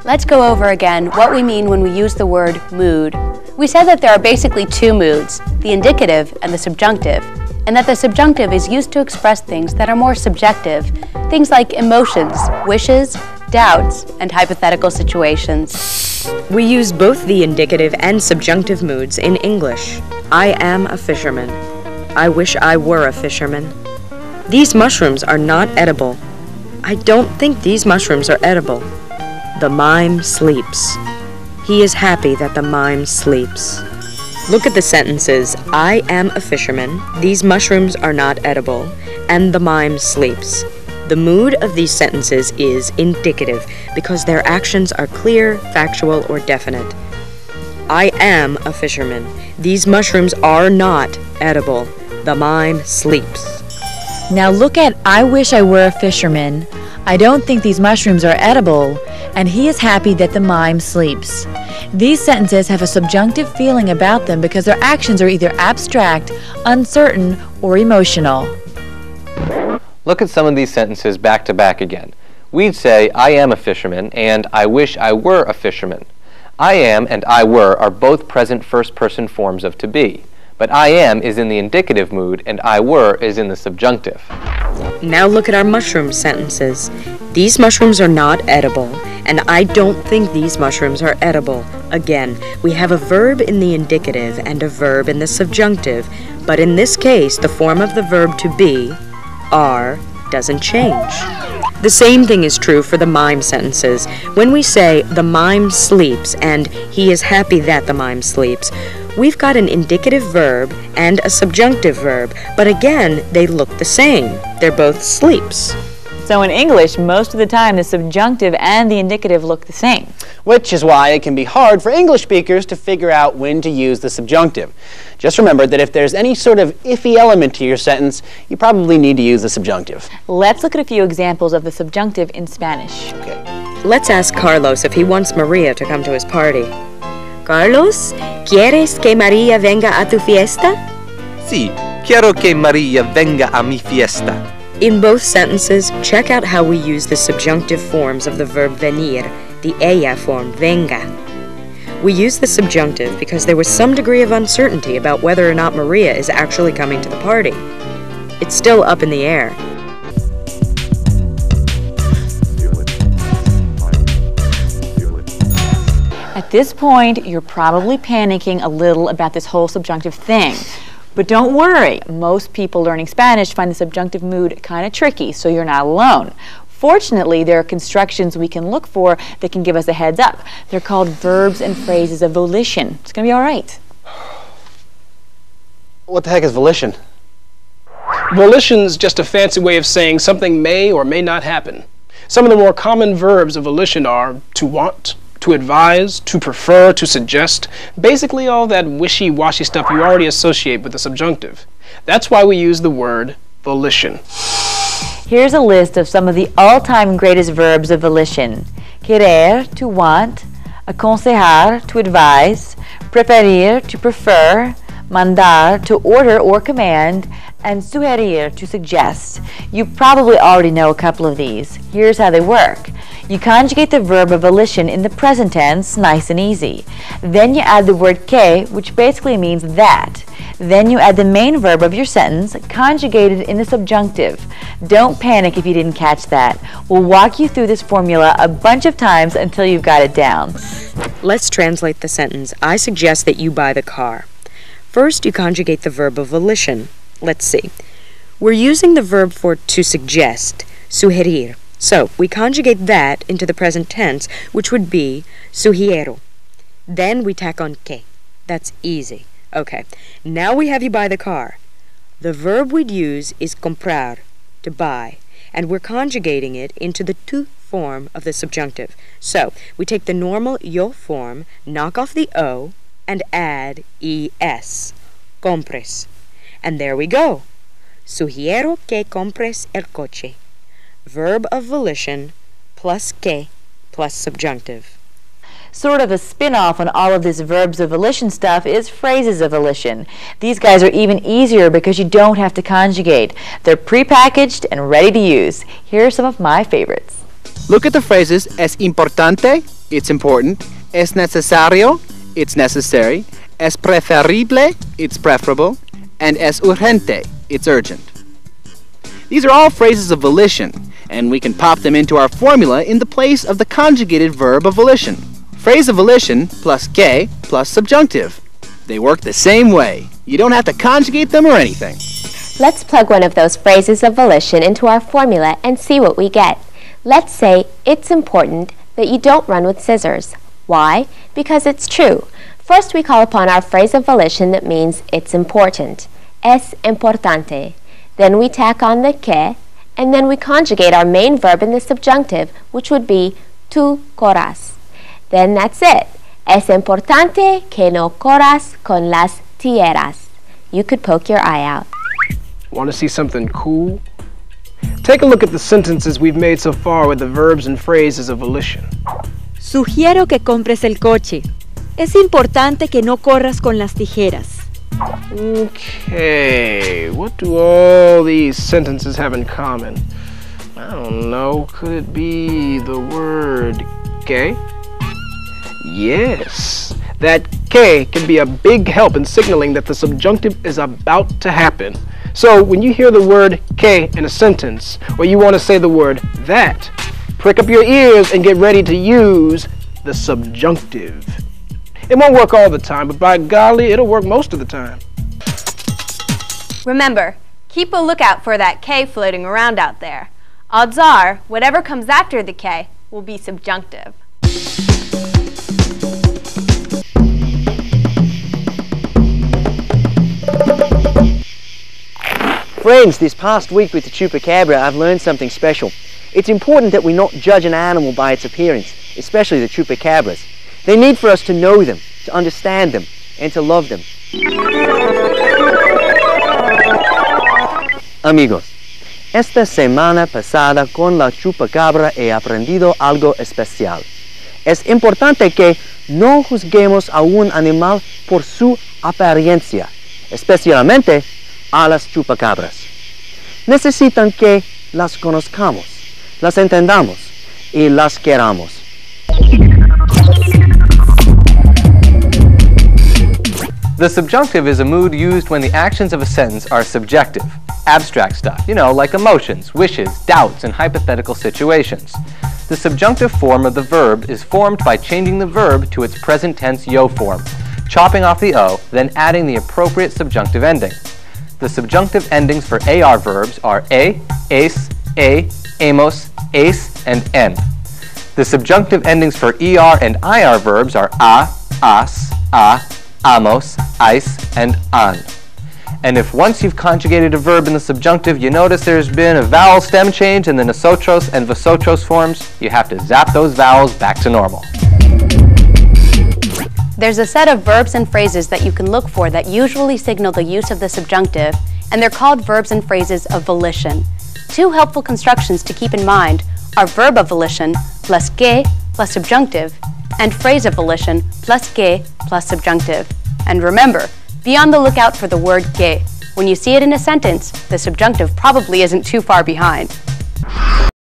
Let's go over again what we mean when we use the word mood. We said that there are basically two moods, the indicative and the subjunctive, and that the subjunctive is used to express things that are more subjective, things like emotions, wishes, doubts, and hypothetical situations. We use both the indicative and subjunctive moods in English. I am a fisherman. I wish I were a fisherman. These mushrooms are not edible. I don't think these mushrooms are edible. The mime sleeps. He is happy that the mime sleeps. Look at the sentences, I am a fisherman, these mushrooms are not edible, and the mime sleeps. The mood of these sentences is indicative because their actions are clear, factual, or definite. I am a fisherman. These mushrooms are not edible. The mime sleeps. Now look at I wish I were a fisherman. I don't think these mushrooms are edible, and he is happy that the mime sleeps. These sentences have a subjunctive feeling about them because their actions are either abstract, uncertain, or emotional. Look at some of these sentences back to back again. We'd say, I am a fisherman, and I wish I were a fisherman. I am and I were are both present first-person forms of to be. But I am is in the indicative mood, and I were is in the subjunctive. Now look at our mushroom sentences. These mushrooms are not edible, and I don't think these mushrooms are edible. Again, we have a verb in the indicative and a verb in the subjunctive, but in this case, the form of the verb to be, are, doesn't change. The same thing is true for the mime sentences. When we say, the mime sleeps, and he is happy that the mime sleeps, we've got an indicative verb and a subjunctive verb, but again, they look the same. They're both sleeps. So in English, most of the time, the subjunctive and the indicative look the same. Which is why it can be hard for English speakers to figure out when to use the subjunctive. Just remember that if there's any sort of iffy element to your sentence, you probably need to use the subjunctive. Let's look at a few examples of the subjunctive in Spanish. Okay. Let's ask Carlos if he wants Maria to come to his party. Carlos, ¿quieres que María venga a tu fiesta? Sí, quiero que María venga a mi fiesta. In both sentences, check out how we use the subjunctive forms of the verb venir, the ella form, venga. We use the subjunctive because there was some degree of uncertainty about whether or not Maria is actually coming to the party. It's still up in the air. At this point, you're probably panicking a little about this whole subjunctive thing. But don't worry, most people learning Spanish find the subjunctive mood kind of tricky, so you're not alone. Fortunately, there are constructions we can look for that can give us a heads up. They're called verbs and phrases of volition. It's going to be all right. What the heck is volition? Volition's just a fancy way of saying something may or may not happen. Some of the more common verbs of volition are to want, to advise, to prefer, to suggest, basically all that wishy-washy stuff you already associate with the subjunctive. That's why we use the word volition. Here's a list of some of the all-time greatest verbs of volition. Querer, to want, aconsejar, to advise, preferir, to prefer, mandar, to order or command, and sugerir, to suggest. You probably already know a couple of these. Here's how they work. You conjugate the verb of volition in the present tense, nice and easy. Then you add the word que, which basically means that. Then you add the main verb of your sentence, conjugated in the subjunctive. Don't panic if you didn't catch that. We'll walk you through this formula a bunch of times until you've got it down. Let's translate the sentence. I suggest that you buy the car. First, you conjugate the verb of volition. Let's see. We're using the verb for to suggest, sugerir. So, we conjugate that into the present tense, which would be sugiero. Then we tack on que. That's easy. Okay, now we have you buy the car. The verb we'd use is comprar, to buy, and we're conjugating it into the tu form of the subjunctive. So, we take the normal yo form, knock off the o, and add es, compres. And there we go. Sugiero que compres el coche. Verb of volition plus que plus subjunctive. Sort of a spin-off on all of this verbs of volition stuff is phrases of volition. These guys are even easier because you don't have to conjugate. They're pre-packaged and ready to use. Here are some of my favorites. Look at the phrases es importante it's important. Es necesario, it's necessary. Es preferible, it's preferable. And es urgente, it's urgent. These are all phrases of volition, and we can pop them into our formula in the place of the conjugated verb of volition. Phrase of volition plus que plus subjunctive. They work the same way. You don't have to conjugate them or anything. Let's plug one of those phrases of volition into our formula and see what we get. Let's say it's important that you don't run with scissors. Why? Because it's true. First, we call upon our phrase of volition that means it's important. Es importante. Then we tack on the que, and then we conjugate our main verb in the subjunctive, which would be tú corras. Then that's it. Es importante que no corras con las tijeras. You could poke your eye out. Want to see something cool? Take a look at the sentences we've made so far with the verbs and phrases of volition. Sugiero que compres el coche. Es importante que no corras con las tijeras. Okay, what do all these sentences have in common? I don't know, could it be the word que? Yes, that que can be a big help in signaling that the subjunctive is about to happen. So when you hear the word que in a sentence, or you want to say the word that, prick up your ears and get ready to use the subjunctive. It won't work all the time, but by golly, it'll work most of the time. Remember, keep a lookout for that K floating around out there. Odds are, whatever comes after the K will be subjunctive. Friends, this past week with the chupacabra, I've learned something special. It's important that we not judge an animal by its appearance, especially the chupacabras. They need for us to know them, to understand them, and to love them. Amigos, esta semana pasada con la chupacabra he aprendido algo especial. Es importante que no juzguemos a un animal por su apariencia, especialmente a las chupacabras. Necesitan que las conozcamos, las entendamos y las queramos. The subjunctive is a mood used when the actions of a sentence are subjective, abstract stuff, like emotions, wishes, doubts, and hypothetical situations. The subjunctive form of the verb is formed by changing the verb to its present tense yo form, chopping off the o, then adding the appropriate subjunctive ending. The subjunctive endings for AR verbs are a, amos, ace, and en. The subjunctive endings for ER and IR verbs are a, as, amos, ais, and an. And if once you've conjugated a verb in the subjunctive, you notice there's been a vowel stem change in the nosotros and vosotros forms, you have to zap those vowels back to normal. There's a set of verbs and phrases that you can look for that usually signal the use of the subjunctive, and they're called verbs and phrases of volition. Two helpful constructions to keep in mind are verb of volition plus que plus subjunctive, and phrase of volition plus que plus subjunctive. And remember, be on the lookout for the word que. When you see it in a sentence, the subjunctive probably isn't too far behind.